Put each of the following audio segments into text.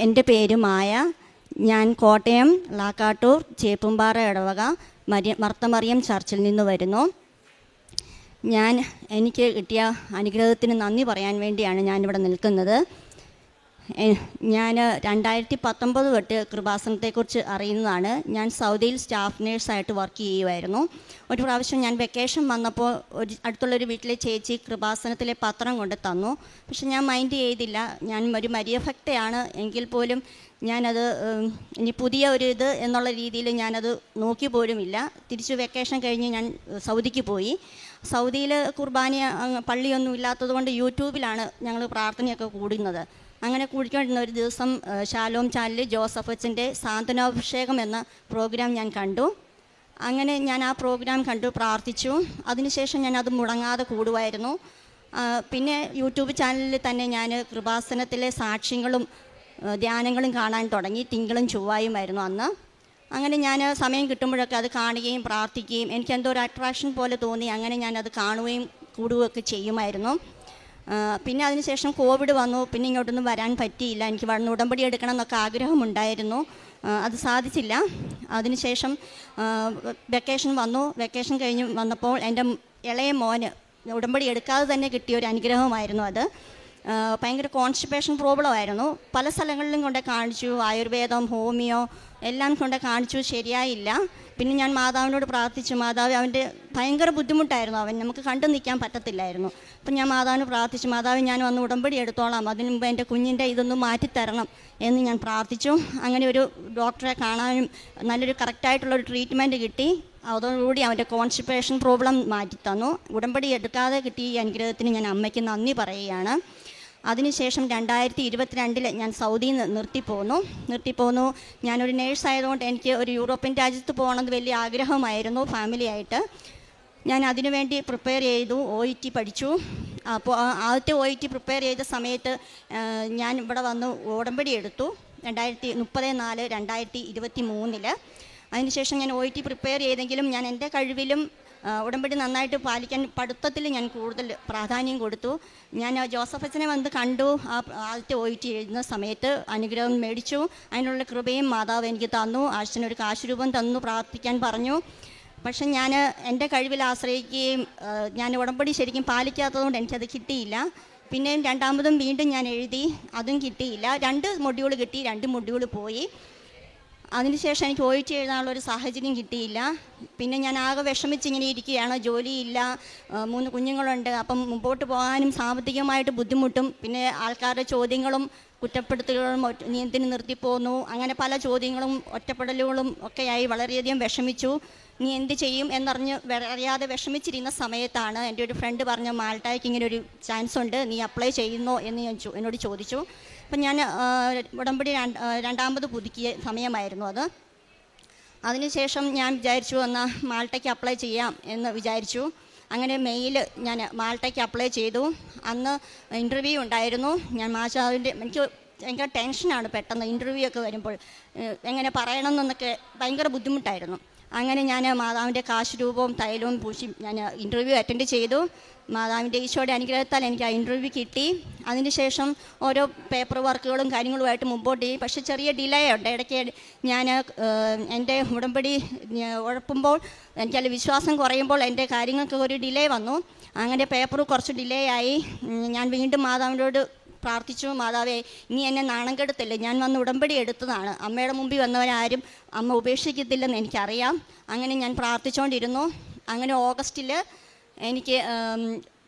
എൻ്റെ പേര് മായ. ഞാൻ കോട്ടയം ലാക്കാട്ടൂർ ചേപ്പുംപാറ ഇടവക മർത്തമറിയം ചർച്ചിൽ നിന്ന് വരുന്നു. എനിക്ക് കിട്ടിയ അനുഗ്രഹത്തിന് നന്ദി പറയാൻ വേണ്ടിയാണ് ഞാനിവിടെ നിൽക്കുന്നത്. ഞാൻ 2019 തൊട്ട് കൃപാസനത്തെക്കുറിച്ച് അറിയുന്നതാണ്. ഞാൻ സൗദിയിൽ സ്റ്റാഫ് നേഴ്സായിട്ട് വർക്ക് ചെയ്യുമായിരുന്നു. ഒരു പ്രാവശ്യം ഞാൻ വെക്കേഷൻ വന്നപ്പോൾ അടുത്തുള്ളൊരു വീട്ടിലെ ചേച്ചി കൃപാസനത്തിലെ പത്രം കൊണ്ട് തന്നു. പക്ഷെ ഞാൻ മൈൻഡ് ചെയ്തില്ല. ഞാൻ ഒരു മരിയഭക്തയാണ് എങ്കിൽ പോലും ഞാനത് ഇനി പുതിയ ഒരു ഇത് എന്നുള്ള രീതിയിൽ ഞാനത് നോക്കി പോലുമില്ല. തിരിച്ച് വെക്കേഷൻ കഴിഞ്ഞ് ഞാൻ സൗദിക്ക് പോയി. സൗദിയിൽ കുർബാന പള്ളിയൊന്നും ഇല്ലാത്തത് കൊണ്ട് യൂട്യൂബിലാണ് ഞങ്ങൾ പ്രാർത്ഥനയൊക്കെ കൂടുന്നത്. അങ്ങനെ കൂടിക്കൊണ്ടിരുന്ന ഒരു ദിവസം ശാലോം ചാനലിൽ ജോസഫ് അച്ഛൻ്റെ സാന്ത്വനാഭിഷേകം എന്ന പ്രോഗ്രാം ഞാൻ കണ്ടു. അങ്ങനെ ഞാൻ ആ പ്രോഗ്രാം കണ്ടു, പ്രാർത്ഥിച്ചു. അതിനുശേഷം ഞാൻ അത് മുടങ്ങാതെ കൂടുമായിരുന്നു. പിന്നെ യൂട്യൂബ് ചാനലിൽ തന്നെ ഞാൻ കൃപാസനത്തിലെ സാക്ഷ്യങ്ങളും ധ്യാനങ്ങളും കാണാൻ തുടങ്ങി. തിങ്കളും ചൊവ്വായുമായിരുന്നു അന്ന്. അങ്ങനെ ഞാൻ സമയം കിട്ടുമ്പോഴൊക്കെ അത് കാണുകയും പ്രാർത്ഥിക്കുകയും എനിക്കെന്തോ ഒരു അട്രാക്ഷൻ പോലെ തോന്നി. അങ്ങനെ ഞാനത് കാണുകയും കൂടുകയൊക്കെ ചെയ്യുമായിരുന്നു. പിന്നെ അതിനുശേഷം കോവിഡ് വന്നു. പിന്നെ ഇങ്ങോട്ടൊന്നും വരാൻ പറ്റിയില്ല. എനിക്ക് വന്ന് ഉടമ്പടി എടുക്കണം എന്നൊക്കെ ആഗ്രഹമുണ്ടായിരുന്നു. അത് സാധിച്ചില്ല. അതിനുശേഷം വെക്കേഷൻ വന്നു. വെക്കേഷൻ കഴിഞ്ഞ് വന്നപ്പോൾ എൻ്റെ ഇളയ മോന് ഉടമ്പടി എടുക്കാതെ തന്നെ കിട്ടിയ ഒരു അനുഗ്രഹമായിരുന്നു അത്. ഭയങ്കര കോൺസ്റ്റിപ്പേഷൻ പ്രോബ്ലമായിരുന്നു. പല സ്ഥലങ്ങളിലും കൊണ്ട് കാണിച്ചു, ആയുർവേദം, ഹോമിയോ എല്ലാം കൊണ്ട് കാണിച്ചു, ശരിയായില്ല. പിന്നെ ഞാൻ മാതാവിനോട് പ്രാർത്ഥിച്ചു. മാതാവ്, അവൻ്റെ ഭയങ്കര ബുദ്ധിമുട്ടായിരുന്നു, നമുക്ക് കണ്ടു നിൽക്കാൻ പറ്റത്തില്ലായിരുന്നു. അപ്പം ഞാൻ മാതാവിന് പ്രാർത്ഥിച്ചു, മാതാവ് ഞാൻ വന്ന് ഉടമ്പടി എടുത്തോളാം, അതിന് മുമ്പ് എൻ്റെ കുഞ്ഞിൻ്റെ ഇതൊന്നും മാറ്റിത്തരണം എന്ന് ഞാൻ പ്രാർത്ഥിച്ചു. അങ്ങനെ ഒരു ഡോക്ടറെ കാണാനും നല്ലൊരു കറക്റ്റായിട്ടുള്ളൊരു ട്രീറ്റ്മെൻറ്റ് കിട്ടി. അതോടുകൂടി അവൻ്റെ കോൺസ്റ്റിപ്പേഷൻ പ്രോബ്ലം മാറ്റിത്തന്നു. ഉടമ്പടി എടുക്കാതെ കിട്ടിയ ഈ അനുഗ്രഹത്തിന് ഞാൻ അമ്മയ്ക്ക് നന്ദി പറയുകയാണ്. അതിനുശേഷം 2022 ഞാൻ സൗദിയിൽ നിന്ന് നിർത്തിപ്പോന്നു. ഞാനൊരു നേഴ്സായതുകൊണ്ട് എനിക്ക് ഒരു യൂറോപ്യൻ രാജ്യത്ത് പോകണമെന്ന് വലിയ ആഗ്രഹമായിരുന്നു ഫാമിലിയായിട്ട്. ഞാൻ അതിനുവേണ്ടി പ്രിപ്പയർ ചെയ്തു, OET പഠിച്ചു. അപ്പോൾ ആദ്യത്തെ OET പ്രിപ്പയർ ചെയ്ത സമയത്ത് ഞാൻ ഇവിടെ വന്ന് ഉടമ്പടി എടുത്തു 30/4/2023. അതിനുശേഷം ഞാൻ OET പ്രിപ്പയർ ചെയ്തെങ്കിലും ഞാൻ എൻ്റെ കഴിവിലും ഉടമ്പടി നന്നായിട്ട് പാലിക്കാൻ പഠിത്തത്തിൽ ഞാൻ കൂടുതൽ പ്രാധാന്യം കൊടുത്തു. ഞാൻ ജോസഫ് അച്ഛനെ വന്ന് കണ്ടു. ആദ്യത്തെ OET എഴുതുന്ന സമയത്ത് അനുഗ്രഹം മേടിച്ചു. അതിനുള്ള കൃപയും മാതാവ് എനിക്ക് തന്നു. അച്ഛനൊരു കാശുരൂപം തന്നു, പ്രാർത്ഥിക്കാൻ പറഞ്ഞു. പക്ഷെ ഞാൻ എൻ്റെ കഴിവിൽ ആശ്രയിക്കുകയും ഞാൻ ഉടമ്പടി ശരിക്കും പാലിക്കാത്തതുകൊണ്ട് എനിക്കത് കിട്ടിയില്ല. പിന്നെയും വീണ്ടും ഞാൻ എഴുതി, അതും കിട്ടിയില്ല. 2 മൊഡ്യൂൾ കിട്ടി, 2 മൊഡ്യൂൾ പോയി. അതിനുശേഷം എനിക്ക് OET എഴുതാനുള്ളൊരു സാഹചര്യം കിട്ടിയില്ല. പിന്നെ ഞാൻ ആകെ വിഷമിച്ചിങ്ങനെ ഇരിക്കുകയാണ്. ജോലിയില്ല, 3 കുഞ്ഞുങ്ങളുണ്ട്. അപ്പം മുമ്പോട്ട് പോകാനും സാമ്പത്തികമായിട്ട് ബുദ്ധിമുട്ടും. പിന്നെ ആൾക്കാരുടെ ചോദ്യങ്ങളും കുറ്റപ്പെടുത്തലുകളും നീ എന്തിന് നിർത്തിപ്പോന്നു, അങ്ങനെ പല ചോദ്യങ്ങളും ഒറ്റപ്പെടലുകളും ഒക്കെയായി വളരെയധികം വിഷമിച്ചു. നീ എന്ത് ചെയ്യും അറിയാതെ വിഷമിച്ചിരുന്ന സമയത്താണ് എൻ്റെ ഒരു ഫ്രണ്ട് പറഞ്ഞു, മാൾട്ടയ്ക്ക് ഇങ്ങനെ ഒരു ചാൻസ് ഉണ്ട്, നീ അപ്ലൈ ചെയ്യുന്നോ എന്ന് എന്നോട് ചോദിച്ചു. അപ്പം ഞാൻ ഉടമ്പടി രണ്ടാമത് പുതുക്കിയ സമയമായിരുന്നു അത്. അതിനുശേഷം ഞാൻ വിചാരിച്ചു എന്നാൽ മാൾട്ടയ്ക്ക് അപ്ലൈ ചെയ്യാം എന്ന് വിചാരിച്ചു. അങ്ങനെ മെയിൽ ഞാൻ മാൾട്ടയ്ക്ക് അപ്ലൈ ചെയ്തു. അന്ന് ഇൻ്റർവ്യൂ ഉണ്ടായിരുന്നു. ഞാൻ എനിക്ക് ഭയങ്കര ടെൻഷനാണ് പെട്ടെന്ന് ഇൻ്റർവ്യൂ ഒക്കെ വരുമ്പോൾ, എങ്ങനെ പറയണമെന്നൊക്കെ ഭയങ്കര ബുദ്ധിമുട്ടായിരുന്നു. അങ്ങനെ ഞാൻ മാതാവിൻ്റെ കാശുരൂപവും തൈലവും പൂശി ഞാൻ ഇൻ്റർവ്യൂ അറ്റൻഡ് ചെയ്തു. മാതാവിൻ്റെ ഈശോയുടെ അനുഗ്രഹത്താൽ എനിക്ക് ആ ഇൻ്റർവ്യൂ കിട്ടി. അതിനുശേഷം ഓരോ പേപ്പർ വർക്കുകളും കാര്യങ്ങളുമായിട്ട് മുമ്പോട്ട് ചെയ്യും. പക്ഷേ ചെറിയ ഡിലേ ഉണ്ട്. ഇടയ്ക്ക് ഞാൻ എൻ്റെ ഉടമ്പടി ഉഴപ്പുമ്പോൾ എനിക്കതിൽ വിശ്വാസം കുറയുമ്പോൾ എൻ്റെ കാര്യങ്ങൾക്ക് ഒരു ഡിലേ വന്നു. അങ്ങനെ പേപ്പർ കുറച്ച് ഡിലേ ആയി. ഞാൻ വീണ്ടും മാതാവിനോട് പ്രാർത്ഥിച്ചു, മാതാവേ ഇനി എന്നെ നാണം കെടുത്തില്ല, ഞാൻ വന്ന് ഉടമ്പടി എടുത്തതാണ്, അമ്മയുടെ മുമ്പിൽ വന്നവരാരും അമ്മ ഉപേക്ഷിക്കത്തില്ലെന്ന് എനിക്കറിയാം. അങ്ങനെ ഞാൻ പ്രാർത്ഥിച്ചുകൊണ്ടിരുന്നു. അങ്ങനെ ഓഗസ്റ്റിൽ എനിക്ക്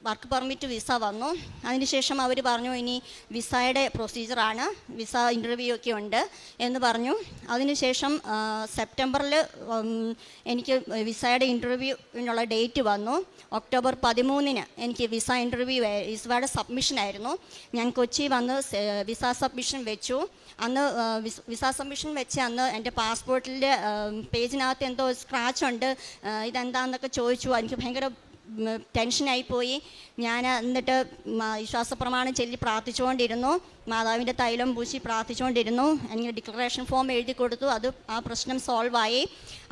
വർക്ക് പെർമിറ്റ് വിസ വന്നു. അതിനുശേഷം അവർ പറഞ്ഞു ഇനി വിസയുടെ പ്രൊസീജിയറാണ്, വിസ ഇൻ്റർവ്യൂ ഒക്കെ ഉണ്ട് എന്ന് പറഞ്ഞു. അതിനുശേഷം സെപ്റ്റംബറിൽ എനിക്ക് വിസയുടെ ഇൻ്റർവ്യൂവിനുള്ള ഡേറ്റ് വന്നു. ഒക്ടോബർ 13 എനിക്ക് വിസയുടെ സബ്മിഷനായിരുന്നു. ഞാൻ കൊച്ചി വന്ന് വിസ സബ്മിഷൻ വെച്ചു. അന്ന് വിസ സബ്മിഷൻ വെച്ച് അന്ന് എൻ്റെ പാസ്പോർട്ടിൻ്റെ പേജിനകത്ത് എന്തോ സ്ക്രാച്ച് ഉണ്ട്, ഇതെന്താണെന്നൊക്കെ ചോദിച്ചു. എനിക്ക് ഭയങ്കര ടെൻഷനായിപ്പോയി. ഞാൻ എന്നിട്ട് വിശ്വാസപ്രമാണം ചൊല്ലി പ്രാർത്ഥിച്ചുകൊണ്ടിരുന്നു. മാതാവിൻ്റെ തൈലം പൂശി പ്രാർത്ഥിച്ചുകൊണ്ടിരുന്നു. എനിക്ക് ഡിക്ലറേഷൻ ഫോം എഴുതി കൊടുത്തു. അത് ആ പ്രശ്നം സോൾവായി.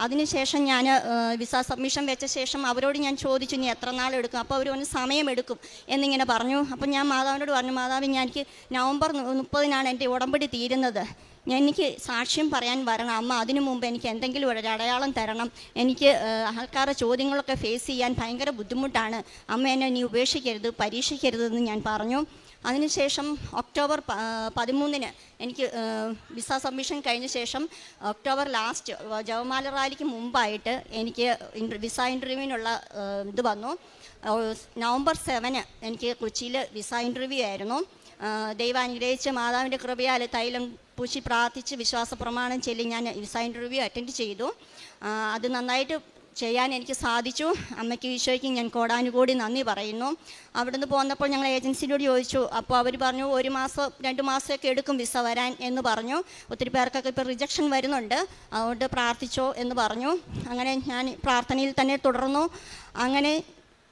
അതിനുശേഷം ഞാൻ വിസ സബ്മിഷൻ വെച്ച ശേഷം അവരോട് ഞാൻ ചോദിച്ചു ഇനി എത്ര നാളെടുക്കും. അപ്പോൾ അവർ ഒന്ന് സമയമെടുക്കും എന്നിങ്ങനെ പറഞ്ഞു. അപ്പോൾ ഞാൻ മാതാവിനോട് പറഞ്ഞു, മാതാവ് എനിക്ക് നവംബർ 30 എൻ്റെ ഉടമ്പടി തീരുന്നത്. എനിക്ക് സാക്ഷ്യം പറയാൻ വരണം അമ്മ. അതിനു മുമ്പ് എനിക്ക് എന്തെങ്കിലും ഒരു അടയാളം തരണം. എനിക്ക് ആൾക്കാരുടെ ചോദ്യങ്ങളൊക്കെ ഫേസ് ചെയ്യാൻ ഭയങ്കര ബുദ്ധിമുട്ടാണ്. അമ്മ എന്നെ നീ ഉപേക്ഷിക്കരുത്, പരീക്ഷിക്കരുതെന്ന് ഞാൻ പറഞ്ഞു. അതിനുശേഷം ഒക്ടോബർ 13 എനിക്ക് വിസ സബ്മിഷൻ കഴിഞ്ഞ ശേഷം ഒക്ടോബർ ലാസ്റ്റ് ജപമാല റാലിക്ക് മുമ്പായിട്ട് എനിക്ക് വിസ ഇൻ്റർവ്യൂവിനുള്ള ഇത് വന്നു. നവംബർ 7 എനിക്ക് കൊച്ചിയിൽ വിസ ഇൻ്റർവ്യൂ ആയിരുന്നു. ദൈവം അനുഗ്രഹിച്ച് മാതാവിൻ്റെ കൃപയാൽ തൈലം പൂശി പ്രാർത്ഥിച്ച് വിശ്വാസ പ്രമാണം ചൊല്ലി ഞാൻ വിസ ഇൻ്റർവ്യൂ അറ്റൻഡ് ചെയ്തു. അത് നന്നായിട്ട് ചെയ്യാൻ എനിക്ക് സാധിച്ചു. അമ്മയ്ക്ക് ഈശോയ്ക്കും ഞാൻ കോടാനുകോടി നന്ദി പറയുന്നു. അവിടുന്ന് പോന്നപ്പോൾ ഞങ്ങൾ ഏജൻസിയോട് ചോദിച്ചു. അപ്പോൾ അവർ പറഞ്ഞു 1 മാസം 2 മാസമൊക്കെ എടുക്കും വിസ വരാൻ എന്ന് പറഞ്ഞു. ഒത്തിരി പേർക്കൊക്കെ ഇപ്പോൾ റിജക്ഷൻ വരുന്നുണ്ട്, അതുകൊണ്ട് പ്രാർത്ഥിച്ചോ എന്ന് പറഞ്ഞു. അങ്ങനെ ഞാൻ പ്രാർത്ഥനയിൽ തന്നെ തുടർന്നു. അങ്ങനെ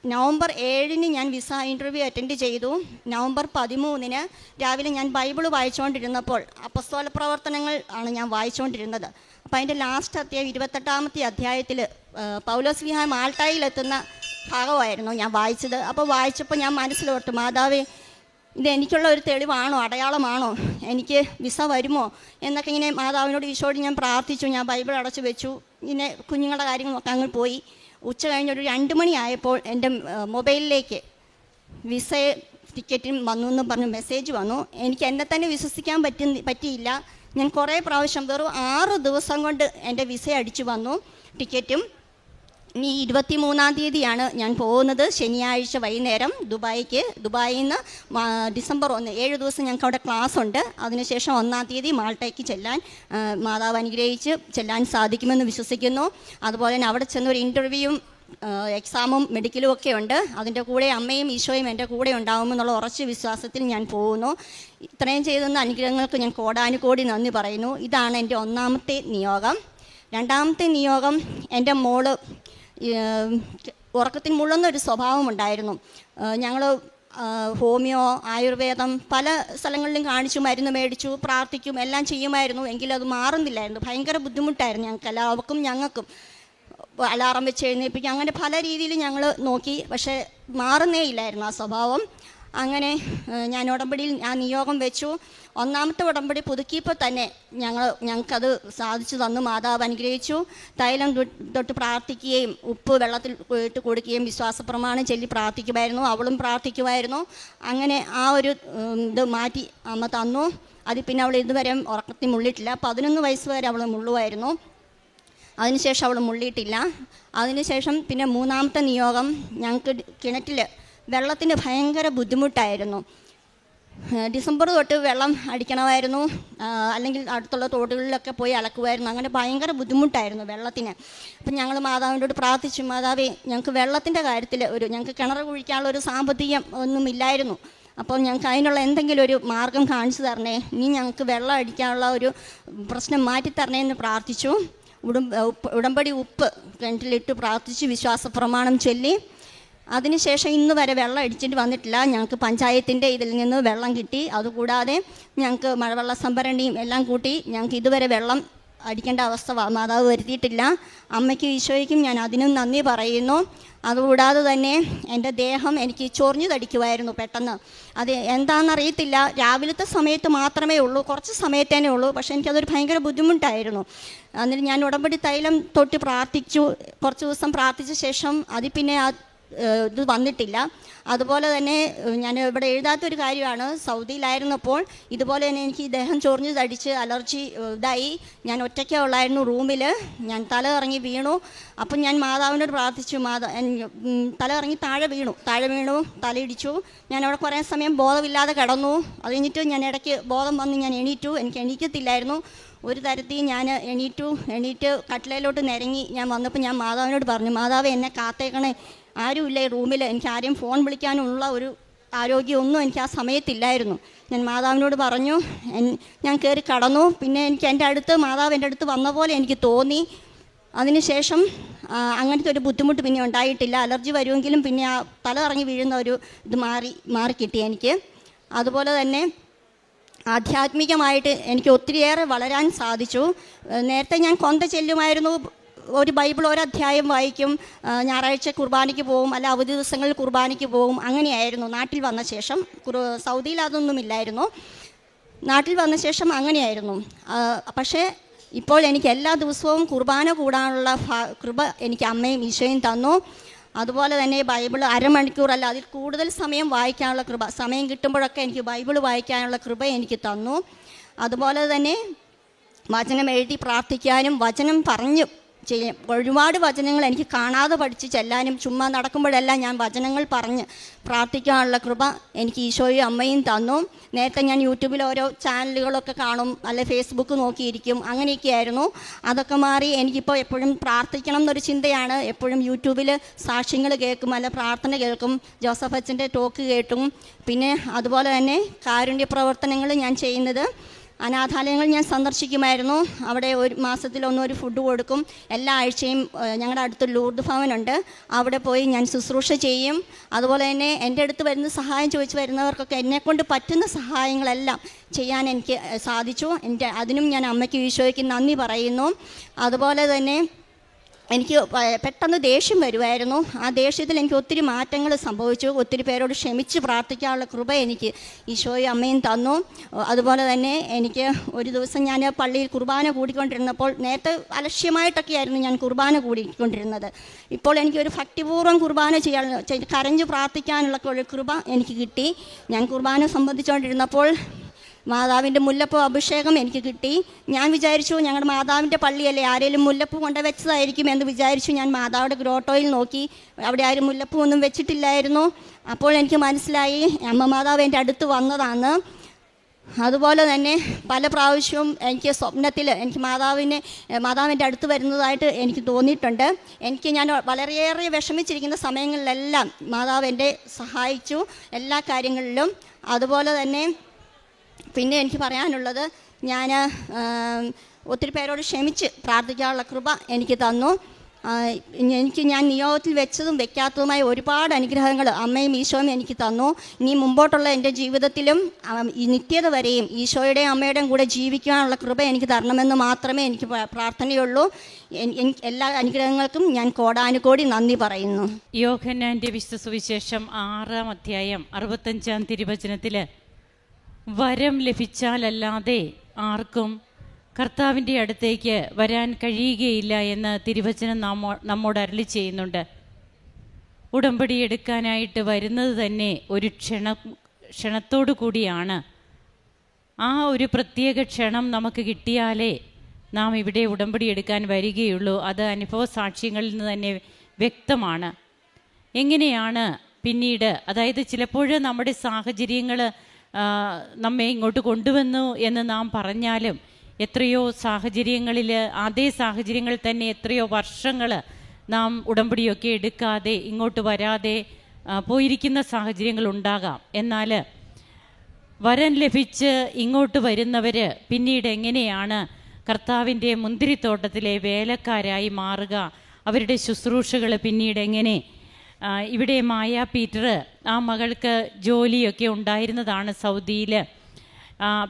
നവംബർ 7 ഞാൻ വിസ ഇൻ്റർവ്യൂ അറ്റൻഡ് ചെയ്തു. നവംബർ 13 രാവിലെ ഞാൻ ബൈബിൾ വായിച്ചുകൊണ്ടിരുന്നപ്പോൾ അപ്പസ്തോല പ്രവർത്തനങ്ങൾ ആണ് ഞാൻ വായിച്ചുകൊണ്ടിരുന്നത്. അപ്പോൾ അതിൻ്റെ ലാസ്റ്റ് അധ്യായം 28-ാമത്തെ അധ്യായത്തിൽ പൗലോസ്ലീഹ മാൾട്ടായിലെത്തുന്ന ഭാഗമായിരുന്നു ഞാൻ വായിച്ചത്. അപ്പോൾ വായിച്ചപ്പോൾ ഞാൻ മനസ്സിലോർത്തു, മാതാവേ ഇത് എനിക്കുള്ള ഒരു തെളിവാണോ, അടയാളമാണോ, എനിക്ക് വിസ വരുമോ എന്നൊക്കെ ഇങ്ങനെ മാതാവിനോട് ഈശോയോട് ഞാൻ പ്രാർത്ഥിച്ചു. ഞാൻ ബൈബിൾ അടച്ചു വെച്ചു. ഇങ്ങനെ കുഞ്ഞുങ്ങളുടെ കാര്യങ്ങളൊക്കെ അങ്ങ് പോയി. ഉച്ച കഴിഞ്ഞൊരു 2 മണിയായപ്പോൾ എൻ്റെ മൊബൈലിലേക്ക് വിസ ടിക്കറ്റും വന്നു എന്ന് പറഞ്ഞ് മെസ്സേജ് വന്നു. എനിക്ക് എന്നെ തന്നെ വിശ്വസിക്കാൻ പറ്റിയില്ല. ഞാൻ കുറേ പ്രാവശ്യം വെറും 6 ദിവസം കൊണ്ട് എൻ്റെ വിസ അടിച്ചു വന്നു, ടിക്കറ്റും. ഇനി 23-ാം തീയതിയാണ് ഞാൻ പോകുന്നത്, ശനിയാഴ്ച വൈകുന്നേരം ദുബായിൽ നിന്ന് ഡിസംബർ 1 7 ദിവസം ഞങ്ങൾക്ക് അവിടെ ക്ലാസ് ഉണ്ട്. അതിനുശേഷം 1-ാം തീയതി മാൾട്ടയ്ക്ക് ചെല്ലാൻ മാതാവ് അനുഗ്രഹിച്ച് ചെല്ലാൻ സാധിക്കുമെന്ന് വിശ്വസിക്കുന്നു. അതുപോലെ തന്നെ അവിടെ ചെന്നൊരു ഇൻ്റർവ്യൂവും എക്സാമും മെഡിക്കലും ഒക്കെ ഉണ്ട്. അതിൻ്റെ കൂടെ അമ്മയും ഈശോയും എൻ്റെ കൂടെ ഉണ്ടാകുമെന്നുള്ള ഉറച്ച വിശ്വാസത്തിൽ ഞാൻ പോകുന്നു. ഇത്രയും ചെയ്തെന്ന അനുഗ്രഹങ്ങൾക്ക് ഞാൻ കോടാനുകോടി നന്ദി പറയുന്നു. ഇതാണ് എൻ്റെ 1-ാമത്തെ നിയോഗം. 2-ാമത്തെ നിയോഗം, എൻ്റെ മോള് ഉറക്കത്തിൽ മുള്ളുന്നൊരു സ്വഭാവമുണ്ടായിരുന്നു. ഞങ്ങൾ ഹോമിയോ, ആയുർവേദം പല സ്ഥലങ്ങളിലും കാണിച്ചു, മരുന്ന് മേടിച്ചു, പ്രാർത്ഥിക്കും, എല്ലാം ചെയ്യുമായിരുന്നു. എങ്കിലും അത് മാറുന്നില്ലായിരുന്നു. ഭയങ്കര ബുദ്ധിമുട്ടായിരുന്നു ഞങ്ങൾക്ക് എല്ലാവർക്കും. ഞങ്ങൾക്കും അലാറം വെച്ച് എഴുന്നേൽപ്പിക്കും, അങ്ങനെ പല രീതിയിൽ ഞങ്ങൾ നോക്കി, പക്ഷേ മാറുന്നേ ഇല്ലായിരുന്നു ആ സ്വഭാവം. അങ്ങനെ ഞാൻ ഉടമ്പടിയിൽ ആ നിയോഗം വെച്ചു. 1-ാമത്തെ ഉടമ്പടി പുതുക്കിയപ്പോൾ തന്നെ ഞങ്ങൾക്കത് സാധിച്ചു തന്നു. മാതാവ് അനുഗ്രഹിച്ചു. തൈലം തൊട്ട് പ്രാർത്ഥിക്കുകയും ഉപ്പ് വെള്ളത്തിൽ ഇട്ട് കൊടുക്കുകയും വിശ്വാസപ്രമാണം ചൊല്ലി പ്രാർത്ഥിക്കുമായിരുന്നു. അവളും പ്രാർത്ഥിക്കുമായിരുന്നു. അങ്ങനെ ആ ഒരു ഇത് മാറ്റി അമ്മ തന്നു. അത് പിന്നെ അവൾ ഇതുവരെ ഉറക്കത്തിൽ മുള്ളിയിട്ടില്ല. 11 വയസ്സ് വരെ അവൾ മുള്ളുമായിരുന്നു. അതിനുശേഷം അവൾ മുള്ളിയിട്ടില്ല. അതിനുശേഷം പിന്നെ 3-ാമത്തെ നിയോഗം, ഞങ്ങൾക്ക് കിണറ്റിൽ വെള്ളത്തിന് ഭയങ്കര ബുദ്ധിമുട്ടായിരുന്നു. ഡിസംബർ തൊട്ട് വെള്ളം അടിക്കണമായിരുന്നു, അല്ലെങ്കിൽ അടുത്തുള്ള തോടുകളിലൊക്കെ പോയി അലക്കുമായിരുന്നു. അങ്ങനെ ഭയങ്കര ബുദ്ധിമുട്ടായിരുന്നു വെള്ളത്തിന്. അപ്പം ഞങ്ങൾ മാതാവിനോട് പ്രാർത്ഥിച്ചു, മാതാവേ ഞങ്ങൾക്ക് വെള്ളത്തിൻ്റെ കാര്യത്തിൽ ഞങ്ങൾക്ക് കിണർ കുഴിക്കാനുള്ള ഒരു സാമ്പത്തികം ഒന്നും ഇല്ലായിരുന്നു. അപ്പോൾ ഞങ്ങൾക്ക് അതിനുള്ള എന്തെങ്കിലും ഒരു മാർഗം കാണിച്ചു തരണേ, ഇനി ഞങ്ങൾക്ക് വെള്ളം അടിക്കാനുള്ള ഒരു പ്രശ്നം മാറ്റിത്തരണേ എന്ന് പ്രാർത്ഥിച്ചു. ഉടമ്പടി ഉപ്പ് കിണറ്റിലിട്ട് പ്രാർത്ഥിച്ച് വിശ്വാസപ്രമാണം ചൊല്ലി. അതിനുശേഷം ഇന്ന് വരെ വെള്ളം അടിച്ചിട്ട് വന്നിട്ടില്ല. ഞങ്ങൾക്ക് പഞ്ചായത്തിൻ്റെ ഇതിൽ നിന്ന് വെള്ളം കിട്ടി. അതുകൂടാതെ ഞങ്ങൾക്ക് മഴവെള്ള സംഭരണിയും എല്ലാം കൂട്ടി ഞങ്ങൾക്ക് ഇതുവരെ വെള്ളം അടിക്കേണ്ട അവസ്ഥ മാതാവ് വരുത്തിയിട്ടില്ല. അമ്മയ്ക്കും ഈശോയ്ക്കും ഞാൻ അതിനും നന്ദി പറയുന്നു. അതുകൂടാതെ തന്നെ എൻ്റെ ദേഹം എനിക്ക് ചൊറിഞ്ഞു തടിക്കുമായിരുന്നു പെട്ടെന്ന്. അത് എന്താണെന്നറിയത്തില്ല, രാവിലത്തെ സമയത്ത് മാത്രമേ ഉള്ളൂ, കുറച്ച് സമയത്തേനേ ഉള്ളൂ. പക്ഷേ എനിക്കതൊരു ഭയങ്കര ബുദ്ധിമുട്ടായിരുന്നു. എന്നിട്ട് ഞാൻ ഉടമ്പടി തൈലം തൊട്ട് പ്രാർത്ഥിച്ചു. കുറച്ച് ദിവസം പ്രാർത്ഥിച്ച ശേഷം അതിൽ പിന്നെ ഇത് വന്നിട്ടില്ല. അതുപോലെ തന്നെ ഞാൻ ഇവിടെ എഴുതാത്തൊരു കാര്യമാണ്, സൗദിയിലായിരുന്നപ്പോൾ ഇതുപോലെ തന്നെ എനിക്ക് ദേഹം ചൊറിഞ്ഞ് തടിച്ച് അലർജി ഇതായി. ഞാൻ ഒറ്റയ്ക്കേ ഉള്ളായിരുന്നു റൂമിൽ. ഞാൻ തല ഇറങ്ങി വീണു. അപ്പം ഞാൻ മാതാവിനോട് പ്രാർത്ഥിച്ചു. തല ഇറങ്ങി താഴെ വീണു, തലയിടിച്ചു. ഞാൻ അവിടെ കുറേ സമയം ബോധമില്ലാതെ കിടന്നു. അത് കഴിഞ്ഞിട്ട് ഞാൻ ഇടയ്ക്ക് ബോധം വന്ന് ഞാൻ എണീറ്റു. എനിക്ക് എണീക്കത്തില്ലായിരുന്നു. ഒരു തരത്തിൽ ഞാൻ എണീറ്റ് കട്ടിലയിലോട്ട് നിരങ്ങി ഞാൻ വന്നപ്പോൾ ഞാൻ മാതാവിനോട് പറഞ്ഞു, മാതാവ് എന്നെ കാത്തേക്കണേ, ആരുമില്ല ഈ റൂമിൽ, എനിക്ക് ആരെയും ഫോൺ വിളിക്കാനുള്ള ഒരു ആരോഗ്യമൊന്നും എനിക്ക് ആ സമയത്തില്ലായിരുന്നു. ഞാൻ മാതാവിനോട് പറഞ്ഞു. ഞാൻ കയറി കടന്നു. പിന്നെ എനിക്ക് മാതാവ് എൻ്റെ അടുത്ത് വന്ന പോലെ എനിക്ക് തോന്നി. അതിനുശേഷം അങ്ങനത്തെ ഒരു ബുദ്ധിമുട്ട് പിന്നെ ഉണ്ടായിട്ടില്ല. അലർജി വരുമെങ്കിലും പിന്നെ ആ തല ഇറങ്ങി വീഴുന്ന ഒരു ഇത് മാറിക്കിട്ടി എനിക്ക്. അതുപോലെ തന്നെ ആധ്യാത്മികമായിട്ട് എനിക്ക് ഒത്തിരിയേറെ വളരാൻ സാധിച്ചു. നേരത്തെ ഞാൻ കൊന്ത ചെല്ലുമായിരുന്നു, ഒരു ബൈബിൾ ഒരധ്യായം വായിക്കും, ഞായറാഴ്ച കുർബാനയ്ക്ക് പോകും, അല്ല അവധി ദിവസങ്ങളിൽ കുർബാനയ്ക്ക് പോകും, അങ്ങനെയായിരുന്നു. നാട്ടിൽ വന്ന ശേഷം സൗദിയിൽ അതൊന്നുമില്ലായിരുന്നു. നാട്ടിൽ വന്ന ശേഷം അങ്ങനെയായിരുന്നു. പക്ഷേ ഇപ്പോൾ എനിക്ക് എല്ലാ ദിവസവും കുർബാന കൂടാനുള്ള കൃപ എനിക്ക് അമ്മയും ഈശോയും തന്നു. അതുപോലെ തന്നെ ബൈബിൾ അരമണിക്കൂറല്ല അതിൽ കൂടുതൽ സമയം വായിക്കാനുള്ള കൃപ, സമയം കിട്ടുമ്പോഴൊക്കെ എനിക്ക് ബൈബിൾ വായിക്കാനുള്ള കൃപ എനിക്ക് തന്നു. അതുപോലെ തന്നെ വചനം എഴുതി പ്രാർത്ഥിക്കാനും വചനം പറഞ്ഞു ചെയ്യും. ഒരുപാട് വചനങ്ങൾ എനിക്ക് കാണാതെ പഠിച്ച് ചെല്ലാനും ചുമ്മാ നടക്കുമ്പോഴെല്ലാം ഞാൻ വചനങ്ങൾ പറഞ്ഞ് പ്രാർത്ഥിക്കാനുള്ള കൃപ എനിക്ക് ഈശോയും അമ്മയും തന്നു. നേരത്തെ ഞാൻ യൂട്യൂബിൽ ഓരോ ചാനലുകളൊക്കെ കാണും, അല്ലെ ഫേസ്ബുക്ക് നോക്കിയിരിക്കും, അങ്ങനെയൊക്കെയായിരുന്നു. അതൊക്കെ മാറി എനിക്കിപ്പോൾ എപ്പോഴും പ്രാർത്ഥിക്കണം എന്നൊരു ചിന്തയാണ്. എപ്പോഴും യൂട്യൂബിൽ സാക്ഷ്യങ്ങൾ കേൾക്കും, അല്ല പ്രാർത്ഥന കേൾക്കും, ജോസഫ് അച്ഛൻ്റെ ടോക്ക് കേട്ടും. പിന്നെ അതുപോലെ തന്നെ കാരുണ്യ പ്രവർത്തനങ്ങൾ ഞാൻ ചെയ്യുന്നത്, അനാഥാലയങ്ങൾ ഞാൻ സന്ദർശിക്കുമായിരുന്നു. അവിടെ ഒരു മാസത്തിലൊന്നൊരു ഫുഡ് കൊടുക്കും. എല്ലാ ആഴ്ചയും ഞങ്ങളുടെ അടുത്ത് ലൂർദ് ഭവനുണ്ട്, അവിടെ പോയി ഞാൻ ശുശ്രൂഷ ചെയ്യും. അതുപോലെ തന്നെ എൻ്റെ അടുത്ത് വരുന്ന സഹായം ചോദിച്ച് വരുന്നവർക്കൊക്കെ എന്നെക്കൊണ്ട് പറ്റുന്ന സഹായങ്ങളെല്ലാം ചെയ്യാൻ എനിക്ക് സാധിച്ചു. അതിനും ഞാൻ അമ്മയ്ക്ക് ഈശോയ്ക്ക് നന്ദി പറയുന്നു. അതുപോലെ തന്നെ എനിക്ക് പെട്ടെന്ന് ദേഷ്യം വരുമായിരുന്നു. ആ ദേഷ്യത്തിൽ എനിക്ക് ഒത്തിരി മാറ്റങ്ങൾ സംഭവിച്ചു. ഒത്തിരി പേരോട് ക്ഷമിച്ച് പ്രാർത്ഥിക്കാനുള്ള കൃപ എനിക്ക് ഈശോയും അമ്മയും തന്നു. അതുപോലെ തന്നെ എനിക്ക് ഒരു ദിവസം ഞാൻ പള്ളിയിൽ കുർബാന കൂടിക്കൊണ്ടിരുന്നപ്പോൾ, നേരത്തെ അലക്ഷ്യമായിട്ടൊക്കെയായിരുന്നു ഞാൻ കുർബാന കൂടിക്കൊണ്ടിരുന്നത്. ഇപ്പോൾ എനിക്കൊരു ഭക്തിപൂർവ്വം കുർബാന കരഞ്ഞു പ്രാർത്ഥിക്കാനുള്ള ഒരു കൃപ എനിക്ക് കിട്ടി. ഞാൻ കുർബാന സംബന്ധിച്ചുകൊണ്ടിരുന്നപ്പോൾ മാതാവിൻ്റെ മുല്ലപ്പൂ അഭിഷേകം എനിക്ക് കിട്ടി. ഞാൻ വിചാരിച്ചു ഞങ്ങളുടെ മാതാവിൻ്റെ പള്ളിയല്ലേ, ആരെങ്കിലും മുല്ലപ്പൂ കൊണ്ട് വെച്ചതായിരിക്കും എന്ന് വിചാരിച്ചു. ഞാൻ മാതാവിൻ്റെ ഗ്രോട്ടോയിൽ നോക്കി, അവിടെ ആരും മുല്ലപ്പൂ ഒന്നും വെച്ചിട്ടില്ലായിരുന്നു. അപ്പോൾ എനിക്ക് മനസ്സിലായി അമ്മ മാതാവ് എൻ്റെ അടുത്ത് വന്നതാണ്. അതുപോലെ തന്നെ പല പ്രാവശ്യവും എനിക്ക് സ്വപ്നത്തിൽ എനിക്ക് മാതാവിൻ്റെ അടുത്ത് വരുന്നതായിട്ട് എനിക്ക് തോന്നിയിട്ടുണ്ട്. ഞാൻ വളരെയേറെ വിഷമിച്ചിരിക്കുന്ന സമയങ്ങളിലെല്ലാം മാതാവ് എന്നെ സഹായിച്ചു എല്ലാ കാര്യങ്ങളിലും. അതുപോലെ തന്നെ പിന്നെ എനിക്ക് പറയാനുള്ളത്, ഞാൻ ഒത്തിരി പേരോട് ക്ഷമിച്ച് പ്രാർത്ഥിക്കാനുള്ള കൃപ എനിക്ക് തന്നു. ഞാൻ നിയോഗത്തിൽ വെച്ചതും വെക്കാത്തതുമായ ഒരുപാട് അനുഗ്രഹങ്ങൾ അമ്മയും ഈശോയും എനിക്ക് തന്നു. ഇനി മുമ്പോട്ടുള്ള എൻ്റെ ജീവിതത്തിലും ഈ നിത്യത വരെയും ഈശോയുടെയും അമ്മയുടെയും കൂടെ ജീവിക്കാനുള്ള കൃപ എനിക്ക് തരണമെന്ന് മാത്രമേ എനിക്ക് പ്രാർത്ഥനയുള്ളൂ. എല്ലാ അനുഗ്രഹങ്ങൾക്കും ഞാൻ കോടാനുകോടി നന്ദി പറയുന്നു. യോഹന്നാൻ്റെ വിശുദ്ധ സുവിശേഷം 6-ാം അധ്യായം 65-ാം തിരുവചനത്തിൽ, വരം ലഭിച്ചാലല്ലാതെ ആർക്കും കർത്താവിൻ്റെ അടുത്തേക്ക് വരാൻ കഴിയുകയില്ല എന്ന് തിരുവചനം നമ്മോട് അരുളി ചെയ്യുന്നുണ്ട്. ഉടമ്പടി എടുക്കാനായിട്ട് വരുന്നത് തന്നെ ഒരു ക്ഷണത്തോടു കൂടിയാണ്. ആ ഒരു പ്രത്യേക ക്ഷണം നമുക്ക് കിട്ടിയാലേ നാം ഇവിടെ ഉടമ്പടി എടുക്കാൻ വരികയുള്ളൂ. അത് അനുഭവ സാക്ഷ്യങ്ങളിൽ നിന്ന് തന്നെ വ്യക്തമാണ്. എങ്ങനെയാണ് പിന്നീട്, അതായത് ചിലപ്പോൾ നമ്മുടെ സാഹചര്യങ്ങൾ നമ്മെ ഇങ്ങോട്ട് കൊണ്ടുവന്നു എന്ന് നാം പറഞ്ഞാലും, എത്രയോ സാഹചര്യങ്ങളിൽ അതേ സാഹചര്യങ്ങളിൽ തന്നെ എത്രയോ വർഷങ്ങൾ നാം ഉടമ്പടിയൊക്കെ എടുക്കാതെ ഇങ്ങോട്ട് വരാതെ പോയിരിക്കുന്ന സാഹചര്യങ്ങൾ ഉണ്ടാകാം. എന്നാൽ വരം ലഭിച്ച് ഇങ്ങോട്ട് വരുന്നവർ പിന്നീട് എങ്ങനെയാണ് കർത്താവിൻ്റെ മുന്തിരിത്തോട്ടത്തിലെ വേലക്കാരായി മാറുക, അവരുടെ ശുശ്രൂഷകൾ പിന്നീട് എങ്ങനെ. ഇവിടെ മായ പീറ്റർ, ആ മകൾക്ക് ജോലിയൊക്കെ ഉണ്ടായിരുന്നതാണ് സൗദിയിൽ.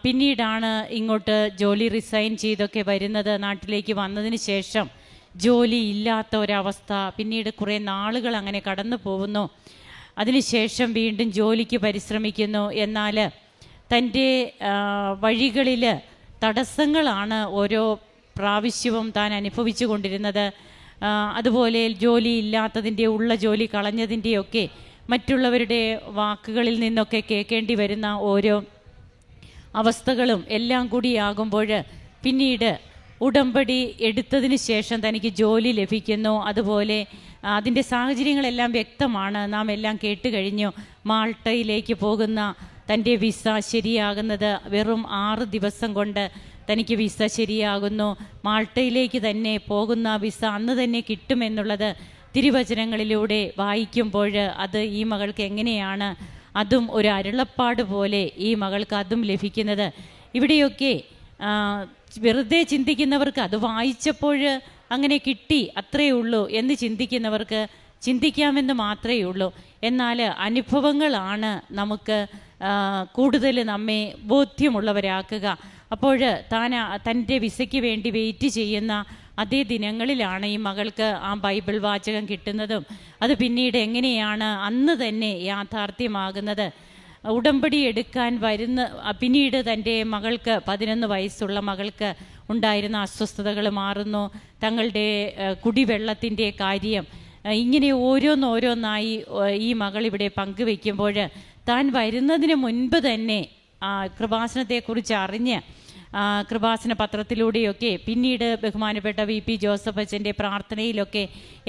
പിന്നീടാണ് ഇങ്ങോട്ട് ജോലി റിസൈൻ ചെയ്തൊക്കെ വരുന്നത്. നാട്ടിലേക്ക് വന്നതിന് ശേഷം ജോലി ഇല്ലാത്ത ഒരവസ്ഥ, പിന്നീട് കുറേ നാളുകൾ അങ്ങനെ കടന്നു പോകുന്നു. അതിനുശേഷം വീണ്ടും ജോലിക്ക് പരിശ്രമിക്കുന്നു. എന്നാൽ തൻ്റെ വഴികളിൽ തടസ്സങ്ങളാണ് ഓരോ പ്രാവശ്യവും താൻ അനുഭവിച്ചു കൊണ്ടിരുന്നത്. അതുപോലെ ജോലി ഇല്ലാത്തതിൻ്റെ, ഉള്ള ജോലി കളഞ്ഞതിൻ്റെയൊക്കെ, മറ്റുള്ളവരുടെ വാക്കുകളിൽ നിന്നൊക്കെ കേൾക്കേണ്ടി വരുന്ന ഓരോ അവസ്ഥകളും എല്ലാം കൂടിയാകുമ്പോൾ പിന്നീട് ഉടമ്പടി എടുത്തതിന് ശേഷം തനിക്ക് ജോലി ലഭിക്കുന്നു. അതുപോലെ അതിൻ്റെ സാഹചര്യങ്ങളെല്ലാം വ്യക്തമാണ്, നാം എല്ലാം കേട്ട് കഴിഞ്ഞു. മാൾട്ടയിലേക്ക് പോകുന്ന തൻ്റെ വിസ ശരിയാകുന്നത് വെറും 6 ദിവസം കൊണ്ട് തനിക്ക് വിസ ശരിയാകുന്നു. മാൾട്ടയിലേക്ക് തന്നെ പോകുന്ന വിസ അന്ന് തന്നെ കിട്ടുമെന്നുള്ളത് തിരുവചനങ്ങളിലൂടെ വായിക്കുമ്പോൾ അത് ഈ മകൾക്ക് എങ്ങനെയാണ് അതും ഒരു അരുളപ്പാട് പോലെ ഈ മകൾക്ക് അതും ലഭിക്കുന്നത്. ഇവിടെയൊക്കെ വെറുതെ ചിന്തിക്കുന്നവർക്ക് അത് വായിച്ചപ്പോൾ അങ്ങനെ കിട്ടി അത്രയേ ഉള്ളൂ എന്ന് ചിന്തിക്കുന്നവർക്ക് ചിന്തിക്കാമെന്ന് മാത്രമേ ഉള്ളൂ. എന്നാൽ അനുഭവങ്ങളാണ് നമുക്ക് കൂടുതൽ നമ്മെ ബോധ്യമുള്ളവരാക്കുക. അപ്പോൾ തൻ്റെ വിസയ്ക്ക് വേണ്ടി വെയിറ്റ് ചെയ്യുന്ന അതേ ദിനങ്ങളിലാണ് ഈ മകൾക്ക് ആ ബൈബിൾ വാചകം കിട്ടുന്നതും അത് പിന്നീട് എങ്ങനെയാണ് അന്ന് തന്നെ യാഥാർത്ഥ്യമാകുന്നത്. ഉടമ്പടി എടുക്കാൻ പിന്നീട് തൻ്റെ മകൾക്ക് 11 വയസ്സുള്ള മകൾക്ക് ഉണ്ടായിരുന്ന അസ്വസ്ഥതകൾ മാറുന്നു. തങ്ങളുടെ കുടിവെള്ളത്തിൻ്റെ കാര്യം ഇങ്ങനെ ഓരോന്നോരോന്നായി ഈ മകൾ ഇവിടെ പങ്കുവെക്കുമ്പോൾ താൻ വരുന്നതിന് മുൻപ് തന്നെ കൃപാസനത്തെക്കുറിച്ച് അറിഞ്ഞ് കൃപാസന പത്രത്തിലൂടെയൊക്കെ പിന്നീട് ബഹുമാനപ്പെട്ട VP ജോസഫ് അച്ഛൻ്റെ പ്രാർത്ഥനയിലൊക്കെ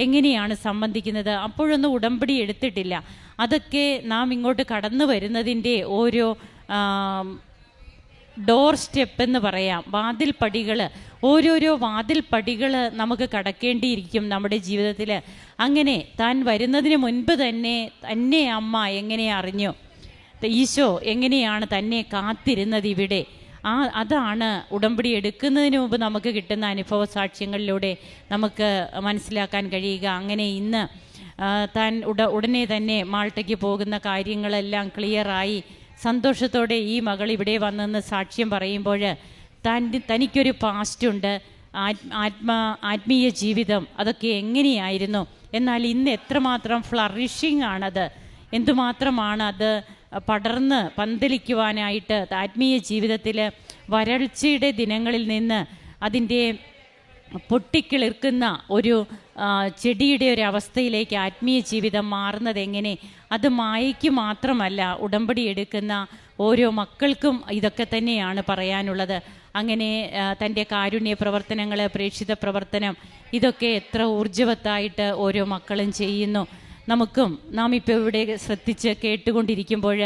എങ്ങനെയാണ് സംബന്ധിക്കുന്നത്. അപ്പോഴൊന്നും ഉടമ്പടി എടുത്തിട്ടില്ല. അതൊക്കെ നാം ഇങ്ങോട്ട് കടന്നു വരുന്നതിൻ്റെ ഓരോ ഡോർ സ്റ്റെപ്പ് എന്ന് പറയാം, വാതിൽപ്പടികൾ, ഓരോരോ വാതിൽപ്പടികൾ നമുക്ക് കടക്കേണ്ടിയിരിക്കും നമ്മുടെ ജീവിതത്തിൽ. അങ്ങനെ താൻ വരുന്നതിന് മുൻപ് തന്നെ അമ്മ എങ്ങനെ അറിഞ്ഞു, ഈശോ എങ്ങനെയാണ് തന്നെ കാത്തിരുന്നത് ഇവിടെ. അതാണ് ഉടമ്പടി എടുക്കുന്നതിന് മുമ്പ് നമുക്ക് കിട്ടുന്ന അനുഭവ സാക്ഷ്യങ്ങളിലൂടെ നമുക്ക് മനസ്സിലാക്കാൻ കഴിയുക. അങ്ങനെ ഇന്ന് താൻ ഉടനെ തന്നെ മാൾട്ടയ്ക്ക് പോകുന്ന കാര്യങ്ങളെല്ലാം ക്ലിയറായി സന്തോഷത്തോടെ ഈ മകൾ ഇവിടെ വന്നെന്ന് സാക്ഷ്യം പറയുമ്പോൾ തനിക്കൊരു പാസ്റ്റുണ്ട്, ആത്മീയ ജീവിതം അതൊക്കെ എങ്ങനെയായിരുന്നു, എന്നാൽ ഇന്ന് എത്രമാത്രം ഫ്ലറിഷിംഗ് ആണത്, എന്തുമാത്രമാണ് അത് പടർന്ന് പന്തലിക്കുവാനായിട്ട് ആത്മീയ ജീവിതത്തിൽ വരൾച്ചയുടെ ദിനങ്ങളിൽ നിന്ന് അതിൻ്റെ പൊട്ടിക്കിളിർക്കുന്ന ഒരു ചെടിയുടെ ഒരു അവസ്ഥയിലേക്ക് ആത്മീയ ജീവിതം മാറുന്നത് എങ്ങനെ. അത് മായയ്ക്ക് മാത്രമല്ല, ഉടമ്പടി എടുക്കുന്ന ഓരോ മക്കൾക്കും ഇതൊക്കെ തന്നെയാണ് പറയാനുള്ളത്. അങ്ങനെ തൻ്റെ കാരുണ്യ പ്രവർത്തനങ്ങൾ, പ്രേക്ഷിത പ്രവർത്തനം, ഇതൊക്കെ എത്ര ഊർജ്ജവത്തായിട്ട് ഓരോ മക്കളും ചെയ്യുന്നു. നാം ഇപ്പോൾ ഇവിടെ ശ്രദ്ധിച്ച് കേട്ടുകൊണ്ടിരിക്കുമ്പോൾ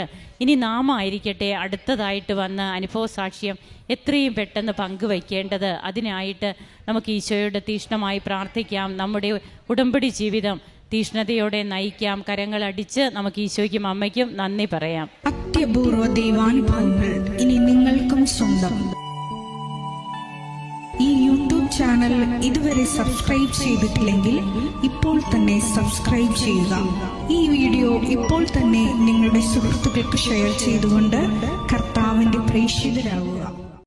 ഇനി നാം ആയിരിക്കട്ടെ അടുത്തതായിട്ട് വന്ന് അനുഭവ സാക്ഷ്യം എത്രയും പെട്ടെന്ന് പങ്കുവയ്ക്കേണ്ടത്. അതിനായിട്ട് നമുക്ക് ഈശോയോട് തീഷ്ണമായി പ്രാർത്ഥിക്കാം. നമ്മുടെ ഉടമ്പടി ജീവിതം തീഷ്ണതയോടെ നയിക്കാം. കരങ്ങളടിച്ച് നമുക്ക് ഈശോയ്ക്കും അമ്മയ്ക്കും നന്ദി പറയാം. അത്യപൂർവ ദൈവാനുഭവങ്ങൾ ഇനി നിങ്ങൾക്കും സ്വന്തം. ഈ യൂട്യൂബ് ചാനൽ ഇതുവരെ സബ്സ്ക്രൈബ് ചെയ്തിട്ടില്ലെങ്കിൽ ഇപ്പോൾ തന്നെ സബ്സ്ക്രൈബ് ചെയ്യുക. ഈ വീഡിയോ ഇപ്പോൾ തന്നെ നിങ്ങളുടെ സുഹൃത്തുക്കൾക്ക് ഷെയർ ചെയ്തുകൊണ്ട് കർത്താവിന്റെ പ്രേക്ഷിതരാകുക.